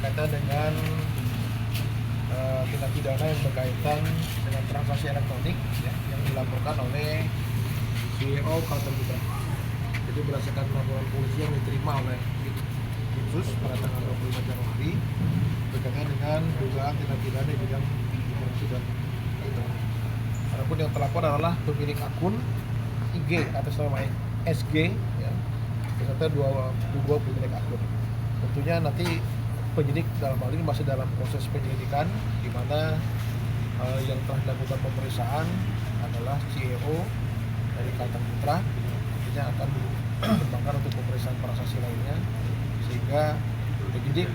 berkaitan dengan tindak pidana yang berkaitan dengan transaksi elektronik ya, yang dilaporkan oleh CEO Kalteng Putra. Jadi berdasarkan laporan polisi yang diterima oleh Dinsus pada tanggal 25 Januari berkaitan dengan dugaan tindak pidana di bidang informasi dan elektronik. Adapun yang terlapor adalah pemilik akun IG atas nama SG ya, beserta dua pemilik akun. Tentunya nanti penyidik dalam hal ini masih dalam proses penyelidikan, di mana yang telah dilakukan pemeriksaan adalah CEO dari Kalteng Putra. Nantinya akan dikembangkan untuk pemeriksaan para saksi lainnya, sehingga penyidik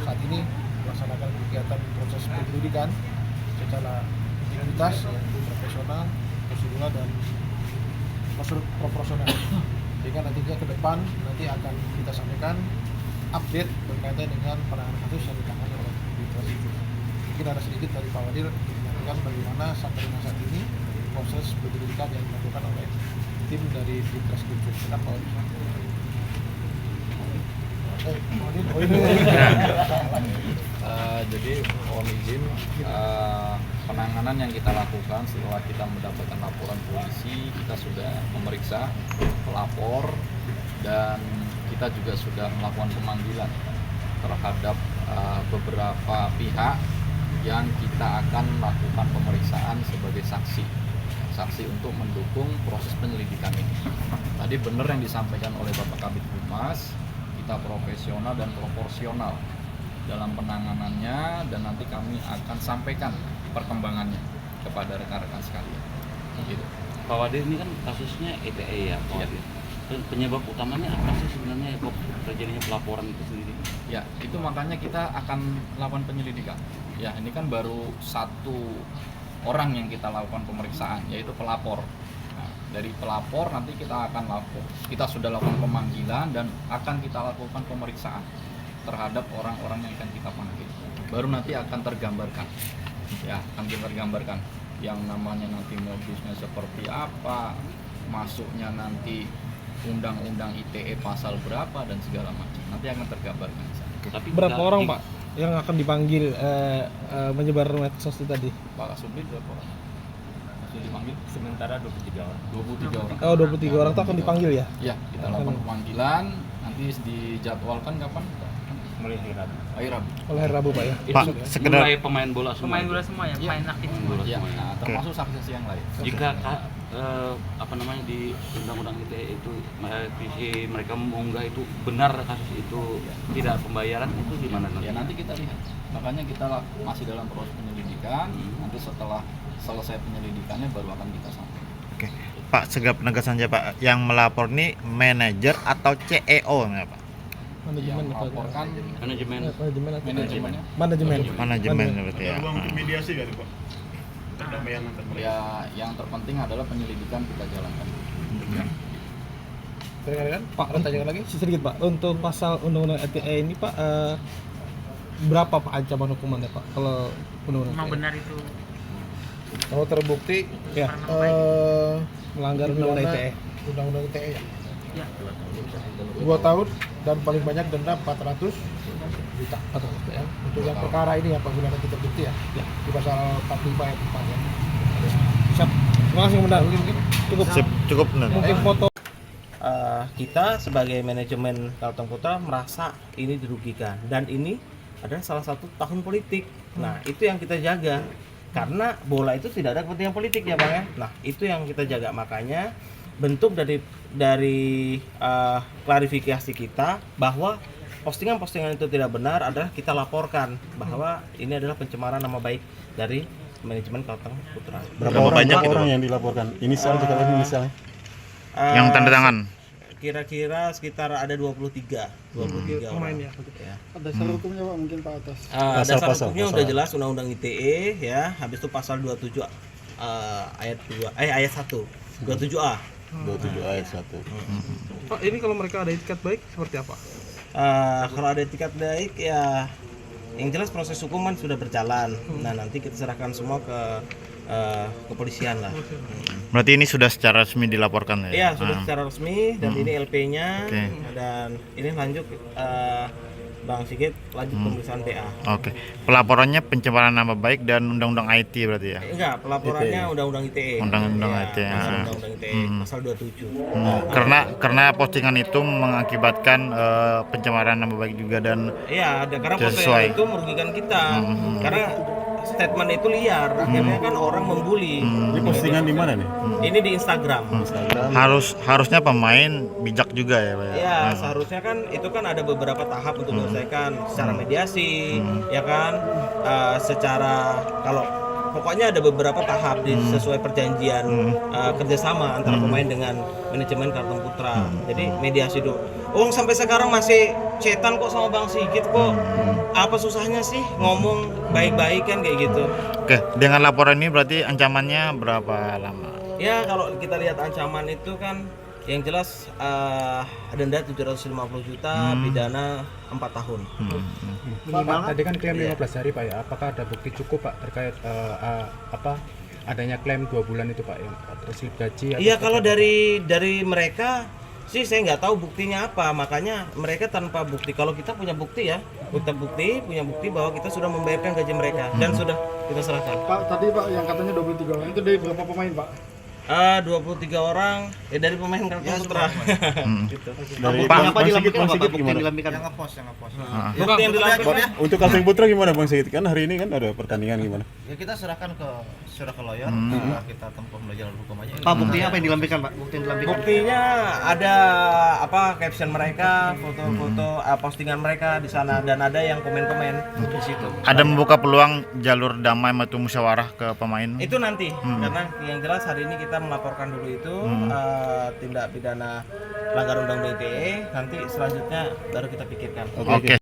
saat ini melaksanakan kegiatan proses penyelidikan secara integritas, profesional, prosedural dan proporsional. Sehingga nantinya ke depan nanti akan kita sampaikan update berkaitan dengan penanganan kasus yang ditangani oleh Dinsos itu. Mungkin ada sedikit dari Pak Wadir untuk menyampaikan bagaimana sampai dengan saat ini proses penyelidikan yang dilakukan oleh tim dari Dinsos. Silakan Pak Wadir. Jadi mohon izin, penanganan yang kita lakukan setelah kita mendapatkan laporan polisi, kita sudah memeriksa pelapor dan kita juga sudah melakukan pemanggilan terhadap beberapa pihak yang kita akan melakukan pemeriksaan sebagai saksi untuk mendukung proses penyelidikan ini. Tadi benar yang disampaikan oleh Bapak Kabid Humas, kita profesional dan proporsional dalam penanganannya, dan nanti kami akan sampaikan perkembangannya kepada rekan-rekan sekalian. Gitu. Pak Wadir, ini kan kasusnya ETE ya, Pak Wadir. Penyebab utamanya apa sih sebenarnya kok terjadinya pelaporan itu sendiri? Ya, itu makanya kita akan lakukan penyelidikan. Ya, ini kan baru satu orang yang kita lakukan pemeriksaan, yaitu pelapor. Nah, dari pelapor nanti kita akan kita sudah lakukan pemanggilan dan akan kita lakukan pemeriksaan terhadap orang-orang yang akan kita panggil. Baru nanti akan tergambarkan. Ya, akan kita gambarkan yang namanya nanti modusnya seperti apa, masuknya nanti undang-undang ITE pasal berapa dan segala macam. Nanti akan tergambarkan. Tapi berapa orang Pak yang akan dipanggil menyebar medsos itu tadi? Pak Kasubdit berapa orang? Masih dipanggil? Sementara 23 orang. 23 orang. Oh, 23 orang itu akan dipanggil ya? Ya, kita lakukan pemanggilan. Nanti dijadwalkan kapan? Mulai hari Rabu. Hari Rabu. Oleh hari Rabu Pak ya? Pak, Itu sekedar mulai pemain bola semua. Pemain bola semua ya, pemain aktif semua. Ya, nah, termasuk saksi-saksi yang lain. Jika di undang-undang ITE itu visi mereka mengunggah itu benar kasus itu tidak pembayaran, itu gimana nanti? Ya, nanti kita lihat. Makanya kita masih dalam proses penyelidikan. Nanti setelah selesai penyelidikannya baru akan kita sampaikan. Oke. Pak, segera penegasan saja Pak, yang melapor ini manajer atau CEO ya Pak? Manajemen Yang atau melaporkan Manajemen. manajemennya. Manajemen Berarti ya. Ada mungkin mediasi kali Pak? Perdamaian antar mereka. Ya, yang terpenting adalah penyelidikan kita jalankan. Silakan Pak, ada tanyakan lagi? sedikit Pak, untuk pasal undang-undang ITE ini Pak, berapa Pak ancaman hukumannya Pak kalau undang-undang Memang ITE? benar itu Kalau terbukti Ya, melanggar undang-undang ITE. undang-undang ITE ya. ya 2 tahun dan paling banyak denda 400 juta ya. Untuk yang perkara ini apabila nanti terbukti ya, di pasal 45 ayat 4 ya. Siap. Terima kasih Komandan. Mungkin cukup. Sip, cukup benar. Mungkin foto. Kita sebagai manajemen Kalteng Putra merasa ini dirugikan, dan ini adalah salah satu tahun politik. Nah, itu yang kita jaga, karena bola itu tidak ada kepentingan politik ya Bang ya. Nah, itu yang kita jaga, makanya bentuk dari klarifikasi kita bahwa postingan-postingan itu tidak benar adalah kita laporkan bahwa ini adalah pencemaran nama baik dari manajemen Kalteng Putra. Berapa banyak itu, orang Pak? yang dilaporkan? Inisial juga lagi inisialnya. Yang tanda tangan? Kira-kira sekitar ada 23 Pemain orang. ya. Dasar hukumnya Pak mungkin Pak atas. Dasar Pasal, hukumnya pasal. udah jelas, undang-undang ITE ya. Habis itu pasal 27 ayat 1. 27A. 27 ayat 1. Pak, ini kalau mereka ada etikat baik seperti apa? Kalau ada etikat baik ya, yang jelas proses hukuman sudah berjalan. Nah, nanti kita serahkan semua ke kepolisian lah. Berarti ini sudah secara resmi dilaporkan ya? Iya, sudah secara resmi, dan ini LP-nya. Oke. Dan ini lanjut Bang Sigit lanjut pemeriksaan PA. Oke. Pelaporannya pencemaran nama baik dan undang-undang IT berarti ya? Enggak, pelaporannya undang-undang ITE. Undang-undang Iya, ITE, pasal ah. undang-undang ITE pasal 27. Karena postingan itu mengakibatkan pencemaran nama baik juga dan Iya, ada karena Tidak postingan sesuai. itu merugikan kita. Karena statement itu liar, akhirnya kan orang membuli. Ini postingan di mana nih? Ini di Instagram. harusnya pemain bijak juga ya, Pak. Ya, seharusnya kan itu kan ada beberapa tahap untuk menyelesaikan secara mediasi, ya kan, secara kalau pokoknya ada beberapa tahap sesuai perjanjian kerjasama antara pemain dengan manajemen Kartun Putra. Jadi mediasi dulu. Oh, sampai sekarang masih cetan kok sama Bang Sigit kok. Apa susahnya sih ngomong baik-baik kan kayak gitu. Oke, dengan laporan ini berarti ancamannya berapa lama? Ya kalau kita lihat ancaman itu kan yang jelas denda 750 juta, pidana 4 tahun. Pak, tadi kan klaim 15 hari Pak ya. Apakah ada bukti cukup Pak terkait adanya klaim 2 bulan itu Pak yang terselip gaji? atau Iya kalau seperti dari mereka sih saya nggak tahu buktinya apa, makanya mereka tanpa bukti. Kalau kita punya bukti ya, punya bukti bahwa kita sudah membayarkan gaji mereka dan sudah kita serahkan. Pak, tadi Pak yang katanya 23 orang itu dari berapa pemain Pak? 23 orang dari pemain Kartun Putra. Gitu. Dari Pak, Bang Sigit gimana? Yang ngepost. Bukti yang dilampirkan Untuk Kartun Putra gimana Bang Sigit? Kan hari ini kan ada pertandingan gimana? Ya kita serahkan ke lawyer, kita tempuh pelajaran hukum aja. Pak, buktinya apa yang dilampirkan, Pak? Bukti yang dilampirkan. Buktinya ada caption mereka, foto-foto postingan mereka di sana dan ada yang komen-komen di situ. Ada membuka peluang jalur damai atau musyawarah ke pemain? Itu nanti karena yang jelas hari ini kita melaporkan dulu itu tindak pidana pelanggaran undang-undang ITE, nanti selanjutnya baru kita pikirkan. Oke.